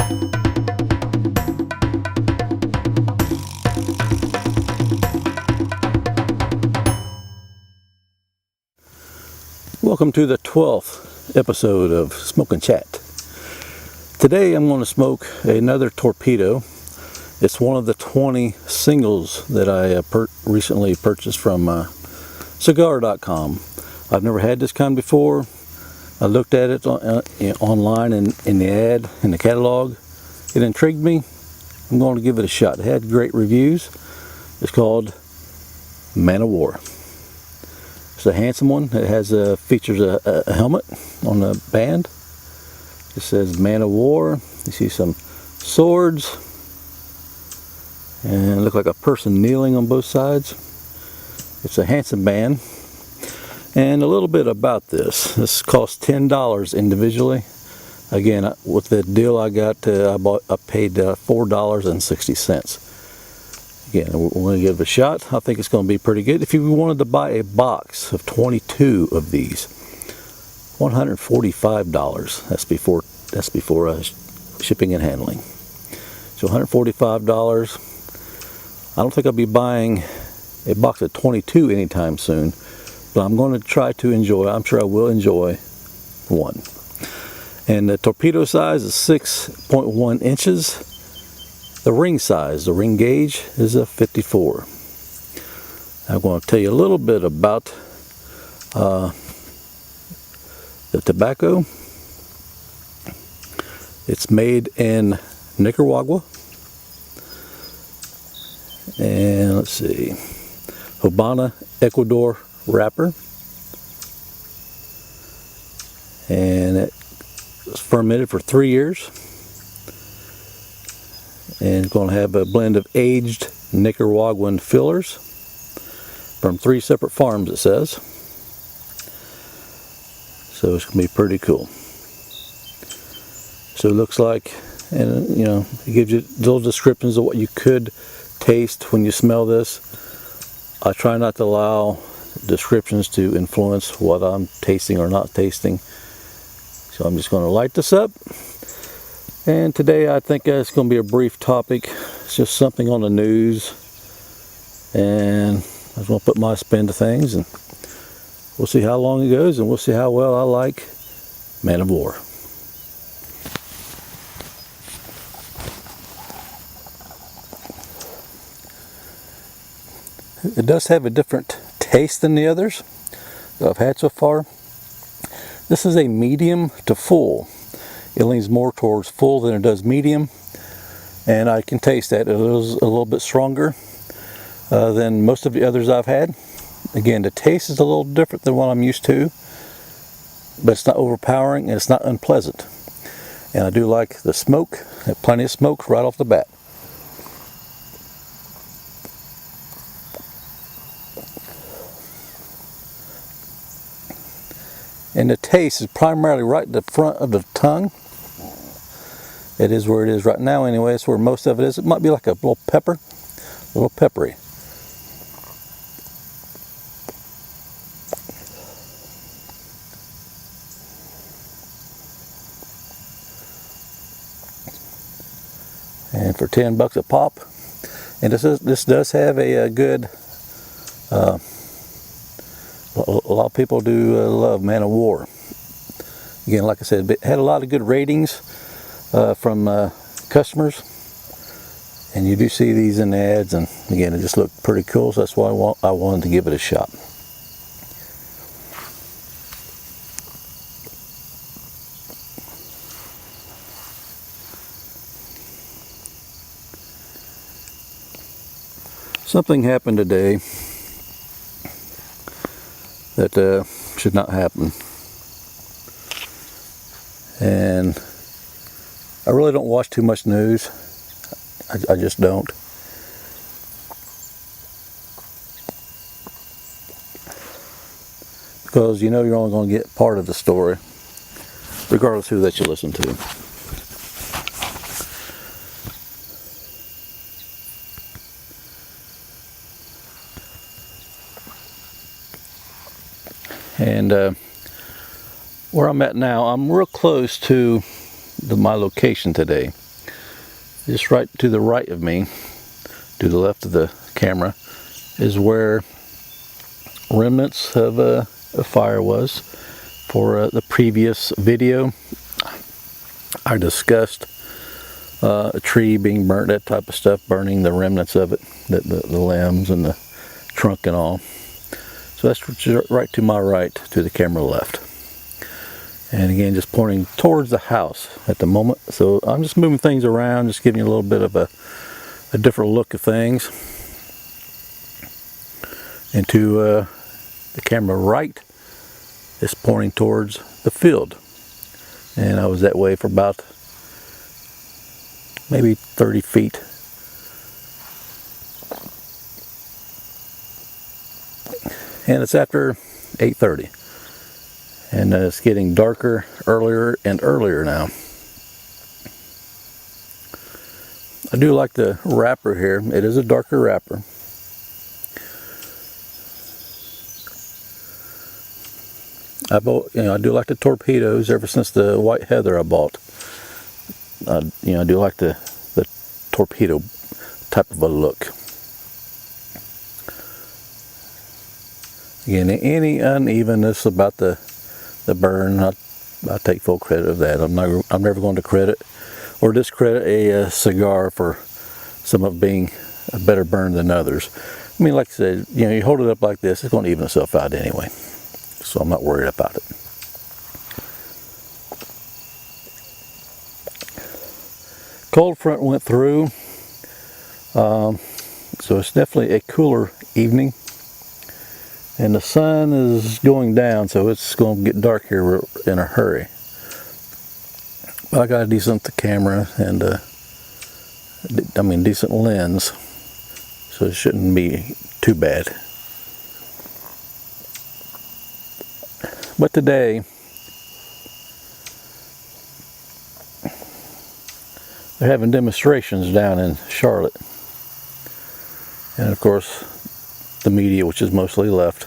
Welcome to the 12th episode of Smoke and Chat. Today I'm going to smoke another Torpedo. It's one of the 20 singles that I recently purchased from cigar.com. I've never had this kind before. I looked at it online in the ad, in the catalog. It intrigued me. I'm going to give it a shot. It had great reviews. It's called Man O War. It's a handsome one. It has features a helmet on the band. It says Man O War. You see some swords and look like a person kneeling on both sides. It's a handsome band. And a little bit about this. This costs $10 individually. Again, with the deal I got, I paid $4.60. Again, we're going to give it a shot. I think it's going to be pretty good. If you wanted to buy a box of 22 of these, $145. That's before shipping and handling. So $145. I don't think I'll be buying a box of 22 anytime soon, but I'm going to try to enjoy. I'm sure I will enjoy one. And the torpedo size is 6.1 inches. The ring size, the ring gauge, is a 54. I'm going to tell you a little bit about the tobacco. It's made in Nicaragua. And let's see, Habana, Ecuador wrapper. And it was fermented for 3 years. And it's going to have a blend of aged Nicaraguan fillers from 3 separate farms, it says. So it's going to be pretty cool. So it looks like, and you know, it gives you little descriptions of what you could taste when you smell this. I try not to allow descriptions to influence what I'm tasting or not tasting. So I'm just going to light this up. And today I think it's going to be a brief topic. It's just something on the news. And I was going to put my spin to things. And we'll see how long it goes. And we'll see how well I like Man O War. It does have a different taste than the others that I've had so far. This is a medium to full. It leans more towards full than it does medium, and I can taste that. It is a little bit stronger than most of the others I've had. Again, the taste is a little different than what I'm used to, but it's not overpowering and it's not unpleasant. And I do like the smoke. I have plenty of smoke right off the bat. And the taste is primarily right at the front of the tongue. It is where it is right now anyway. It's where most of it is. It might be like a little pepper, a little peppery. And for $10 a pop. And this does have a good, a lot of people do love Man O War. Again, like I said, it had a lot of good ratings from customers, and you do see these in the ads, and again, it just looked pretty cool, so that's why I wanted to give it a shot. Something happened today that should not happen, and I really don't watch too much news. I just don't. Because you know you're only going to get part of the story, regardless of who that you listen to. And where I'm at now, I'm real close to my location today. just right to the right of me, to the left of the camera, is where remnants of a fire was. For the previous video, I discussed a tree being burnt, that type of stuff, burning the remnants of it, the limbs and the trunk and all. So that's right to my right, to the camera left. And again, just pointing towards the house at the moment. So I'm just moving things around, just giving you a little bit of a different look of things. And to the camera right is pointing towards the field. And I was that way for about maybe 30 feet. And it's after 8:30. And it's getting darker earlier and earlier now. I do like the wrapper here. It is a darker wrapper. I do like the torpedoes ever since the white heather I bought. I do like the torpedo type of a look. Again, any unevenness about the burn, I take full credit of that. I'm never going to credit or discredit a cigar for some of it being a better burn than others. I mean, like I said, you hold it up like this, it's going to even itself out anyway. So I'm not worried about it. Cold front went through, so it's definitely a cooler evening. And the sun is going down, so it's going to get dark here in a hurry. But I got a decent camera and decent lens, so it shouldn't be too bad. But today, they're having demonstrations down in Charlotte. And of course, the media, which is mostly left,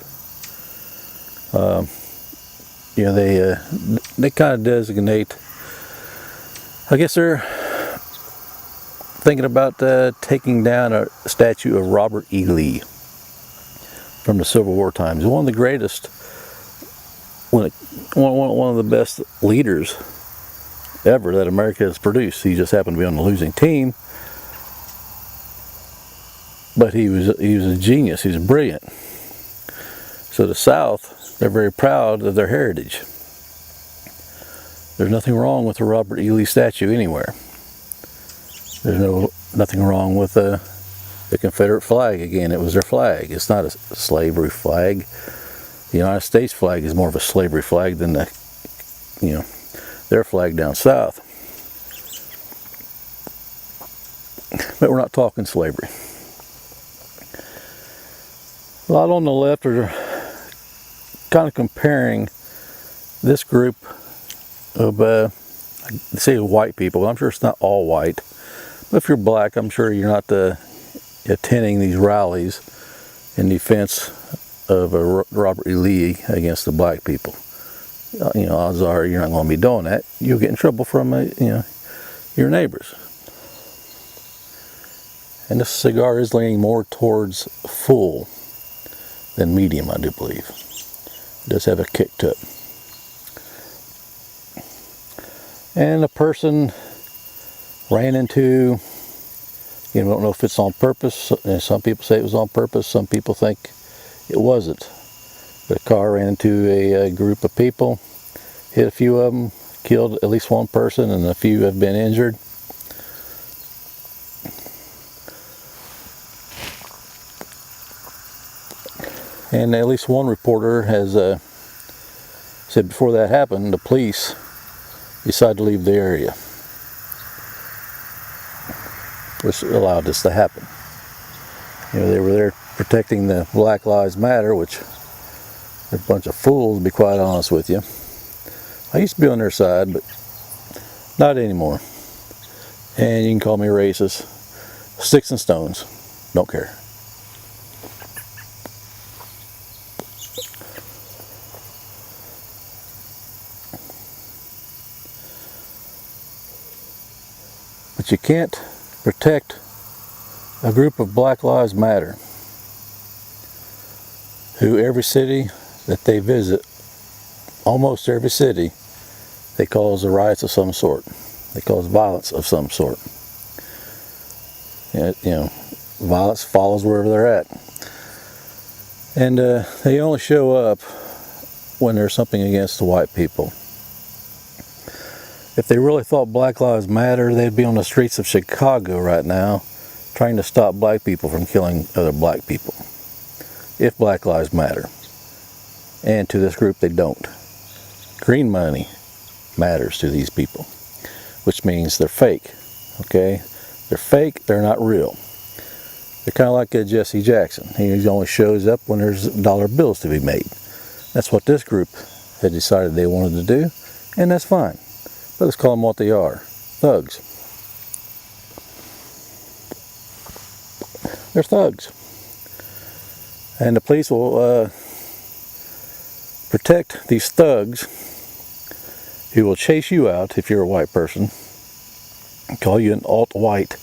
they kind of designate, I guess they're thinking about taking down a statue of Robert E. Lee from the Civil War times. One of the greatest, one of the best leaders ever that America has produced. He just happened to be on the losing team, but he was a genius. He was brilliant. So the South, they're very proud of their heritage. There's nothing wrong with the Robert E. Lee statue anywhere. There's nothing wrong with the Confederate flag. Again, it was their flag. It's not a slavery flag. The United States flag is more of a slavery flag than their flag down south. But we're not talking slavery. A lot on the left are kind of comparing this group of, say white people. I'm sure it's not all white. But if you're black, I'm sure you're not attending these rallies in defense of Robert E. Lee against the black people. Odds are you're not going to be doing that. You'll get in trouble from your neighbors. And this cigar is leaning more towards full than medium, I do believe. It does have a kick to it. And a person ran into, don't know if it's on purpose. Some people say it was on purpose. Some people think it wasn't. The car ran into a group of people, hit a few of them, killed at least one person, and a few have been injured. And at least one reporter has said before that happened, the police decided to leave the area, which allowed this to happen. They were there protecting the Black Lives Matter, which they're a bunch of fools, to be quite honest with you. I used to be on their side, but not anymore. And you can call me racist. Sticks and stones. Don't care. But you can't protect a group of Black Lives Matter, who every city that they visit, almost every city, they cause riots of some sort. They cause violence of some sort. You know, violence follows wherever they're at. And they only show up when there's something against the white people. If they really thought Black Lives Matter, they'd be on the streets of Chicago right now trying to stop black people from killing other black people. If Black Lives Matter. And to this group, they don't. Green money matters to these people, which means they're fake. Okay? They're fake, they're not real. They're kind of like Jesse Jackson. He only shows up when there's dollar bills to be made. That's what this group had decided they wanted to do, and that's fine. But let's call them what they are. Thugs. They're thugs. And the police will protect these thugs who will chase you out if you're a white person, call you an alt-white,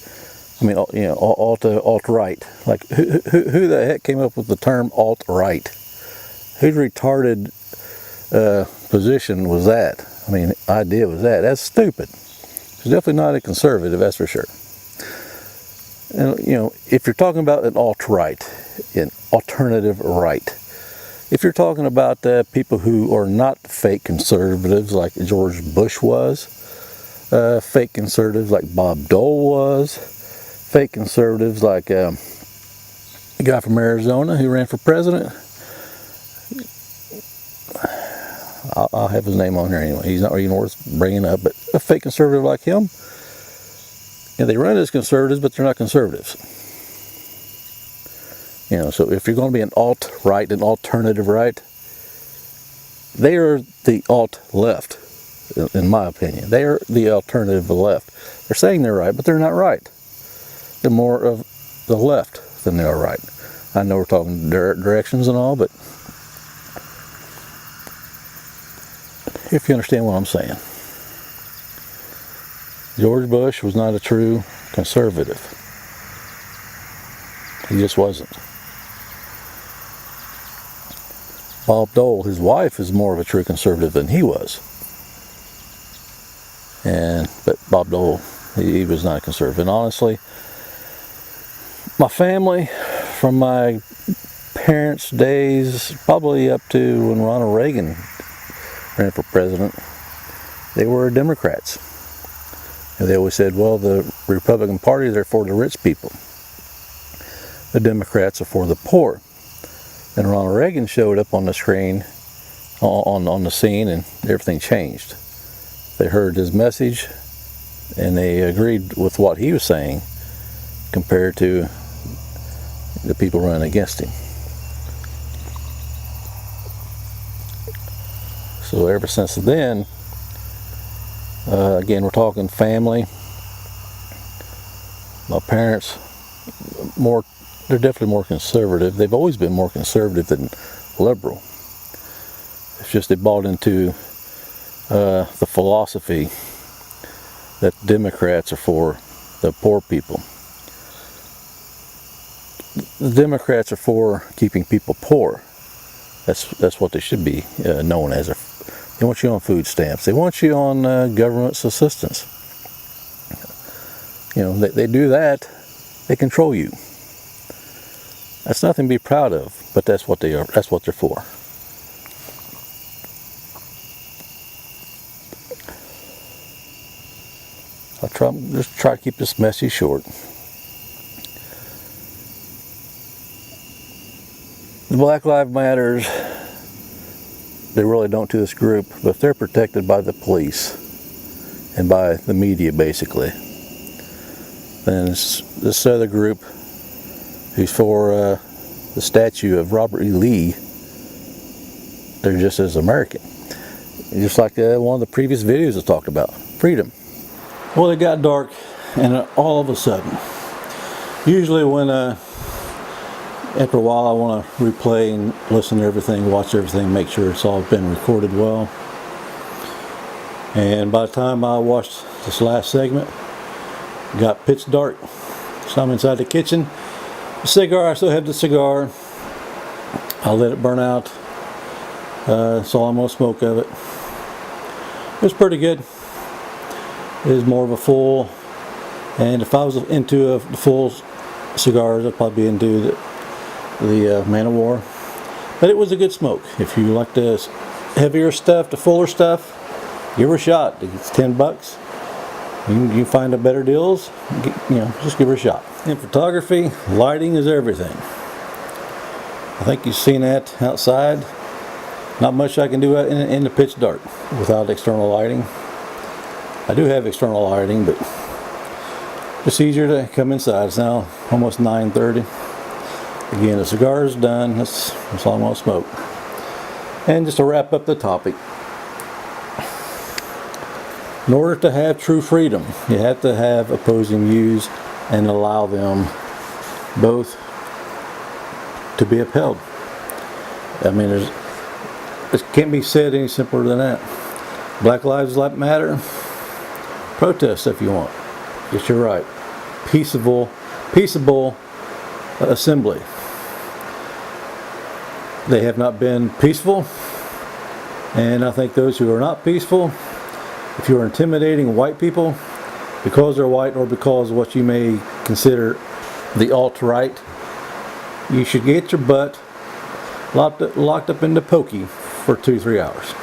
alt-right. Like, who the heck came up with the term alt-right? Whose retarded position was that? Idea was that? That's stupid. It's definitely not a conservative, that's for sure. And, if you're talking about an alt-right, an alternative right, if you're talking about people who are not fake conservatives like George Bush was, fake conservatives like Bob Dole was, fake conservatives like the guy from Arizona who ran for president, I'll have his name on here anyway. He's not even worth bringing up, but a fake conservative like him, they run as conservatives, but they're not conservatives. So if you're going to be an alt-right, an alternative right, they are the alt-left, in my opinion. They are the alternative left. They're saying they're right, but they're not right. They're more of the left than they are right. I know we're talking directions and all, but if you understand what I'm saying. George Bush was not a true conservative. He just wasn't. Bob Dole, his wife, is more of a true conservative than he was. But Bob Dole, he was not a conservative. And honestly, my family, from my parents' days, probably up to when Ronald Reagan ran for president, they were Democrats. And they always said, well, the Republican Party, they're for the rich people. The Democrats are for the poor. And Ronald Reagan showed up on the screen, on the scene, and everything changed. They heard his message, and they agreed with what he was saying compared to the people running against him. So ever since then, again, we're talking family. My parents, they're definitely more conservative. They've always been more conservative than liberal. It's just they bought into the philosophy that Democrats are for the poor people. The Democrats are for keeping people poor. That's what they should be known as. They want you on food stamps. They want you on government assistance. They do that. They control you. That's nothing to be proud of, but that's what they are. That's what they're for. I'll try to keep this message short. The Black Lives Matters, they really don't to this group, but they're protected by the police and by the media, basically. And this other group who's for the statue of Robert E. Lee, they're just as American. Just like one of the previous videos I talked about, freedom. Well, it got dark, and all of a sudden, usually when after a while I want to replay and listen to everything, watch everything, make sure it's all been recorded well. And by the time I watched this last segment, Got pitch dark. So I'm inside the kitchen. The cigar, I still have the cigar. I'll let it burn out. So I'm gonna smoke of it. It was pretty good. It is more of a full, and if I was into the full cigars, I'd probably be into the Man O War. But it was a good smoke. If you like the heavier stuff, the fuller stuff, give her a shot. It's $10. You can find a better deals. Just give her a shot. In photography, lighting is everything. I think you've seen that outside. Not much I can do in the pitch dark without external lighting. I do have external lighting, but it's easier to come inside. It's now almost 9:30. Again, the cigar is done. That's all I'm going to smoke. And just to wrap up the topic, in order to have true freedom, you have to have opposing views and allow them both to be upheld. I mean, it can't be said any simpler than that. Black Lives Matter. Protest if you want. It's your right. Peaceable assembly. They have not been peaceful, and I think those who are not peaceful, if you are intimidating white people because they're white or because of what you may consider the alt-right, you should get your butt locked up in the pokey for 2-3 hours.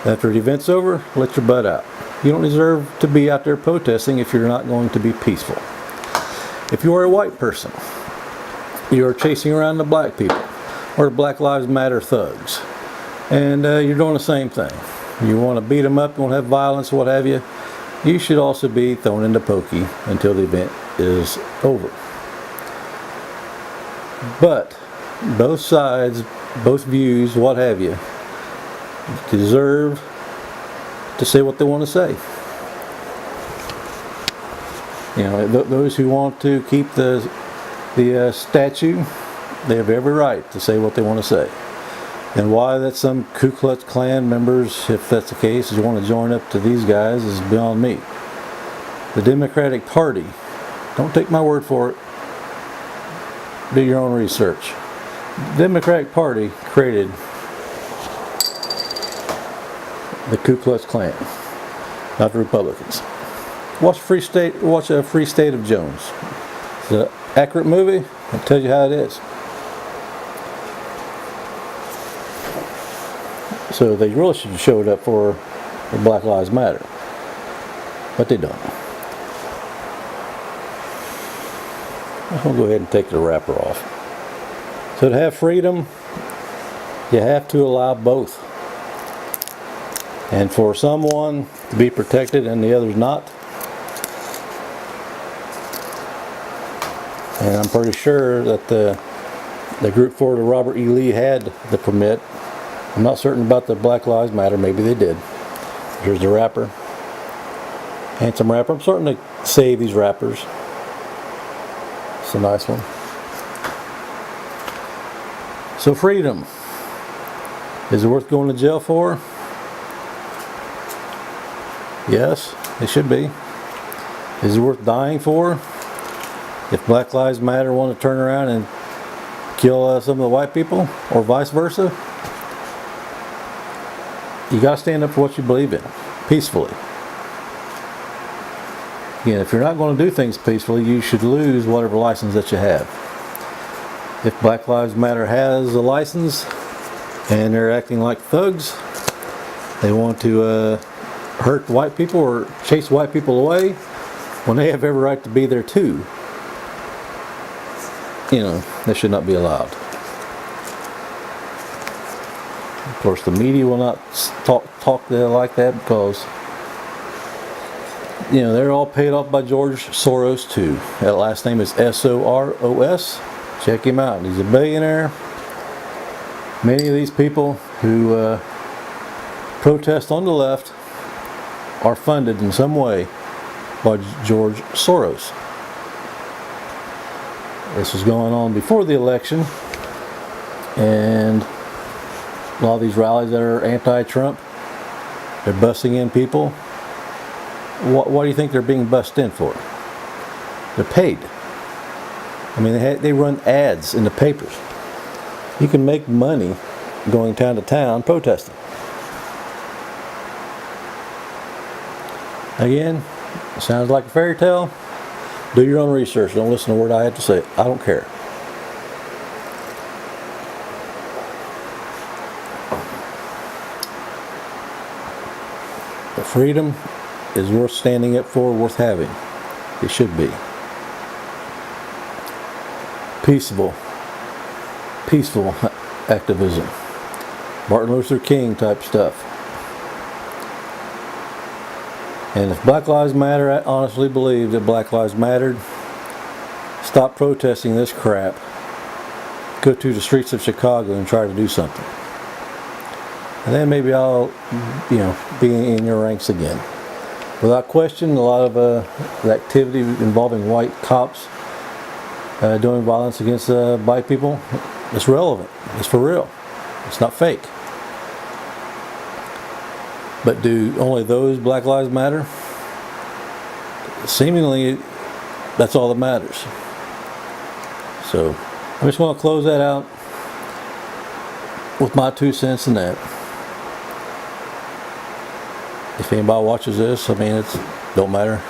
After the event's over, let your butt out. You don't deserve to be out there protesting if you're not going to be peaceful. If you are a white person, you are chasing around the black people or the Black Lives Matter thugs, and you're doing the same thing. You want to beat them up, you want to have violence, what have you, you should also be thrown into pokey until the event is over. But both sides, both views, what have you, deserve to say what they want to say. Those who want to keep the statue, they have every right to say what they want to say. And why that some Ku Klux Klan members, if that's the case, you want to join up to these guys is beyond me. The Democratic Party, don't take my word for it, do your own research. The Democratic Party created the Ku Klux Klan, not the Republicans. Watch Free State of Jones. It's an accurate movie. I'll tell you how it is. So they really should have showed up for Black Lives Matter, but they don't. I'm going to go ahead and take the wrapper off. So to have freedom, you have to allow both. And for someone to be protected and the others not, and I'm pretty sure that the group for the Robert E. Lee had the permit. I'm not certain about the Black Lives Matter, maybe they did. Here's the wrapper. Handsome wrapper. I'm starting to save these wrappers. It's a nice one. So freedom. Is it worth going to jail for? Yes, it should be. Is it worth dying for? If Black Lives Matter want to turn around and kill some of the white people, or vice versa, you got to stand up for what you believe in, peacefully. Again, if you're not going to do things peacefully, you should lose whatever license that you have. If Black Lives Matter has a license and they're acting like thugs, they want to hurt white people or chase white people away, when they have every right to be there too, they should not be allowed. Of course, the media will not talk like that because, they're all paid off by George Soros too. That last name is Soros. Check him out. He's a billionaire. Many of these people who protest on the left are funded in some way by George Soros. This was going on before the election, and a lot of these rallies that are anti-Trump, they're busing in people. What do you think they're being bussed in for? They're paid. I mean, they run ads in the papers. You can make money going town to town protesting. Again, it sounds like a fairy tale. Do your own research. Don't listen to what I have to say. I don't care. But freedom is worth standing up for, worth having. It should be. Peaceful activism. Martin Luther King type stuff. And if Black Lives Matter, I honestly believe that Black Lives mattered. Stop protesting this crap. Go to the streets of Chicago and try to do something. And then maybe I'll, be in your ranks again. Without question, a lot of the activity involving white cops doing violence against black people, it's relevant. It's for real. It's not fake. But do only those Black Lives matter? Seemingly, that's all that matters. So, I just want to close that out with my 2 cents in that. If anybody watches this, it don't matter.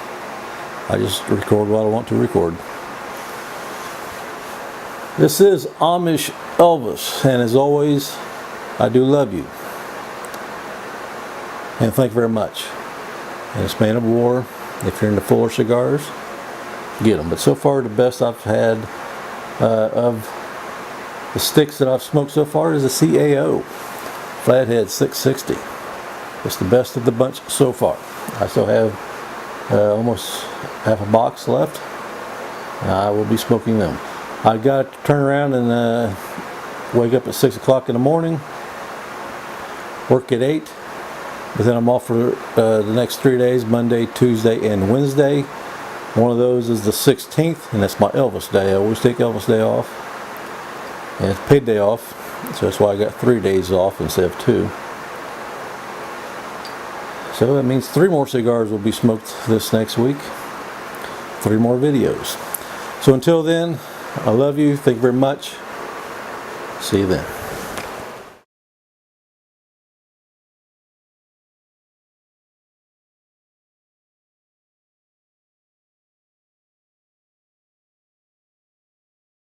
I just record what I want to record. This is Amish Elvis, and as always, I do love you. And thank you very much. And it's Man O War. If you're into fuller cigars, get them. But so far, the best I've had of the sticks that I've smoked so far is a CAO Flathead 660. It's the best of the bunch so far. I still have almost half a box left. I will be smoking them. I've got to turn around and wake up at 6 o'clock in the morning, work at 8. But then I'm off for the next 3 days, Monday, Tuesday, and Wednesday. One of those is the 16th, and that's my Elvis day. I always take Elvis day off. And it's paid day off, so that's why I got 3 days off instead of 2. So that means 3 more cigars will be smoked this next week. 3 more videos. So until then, I love you. Thank you very much. See you then.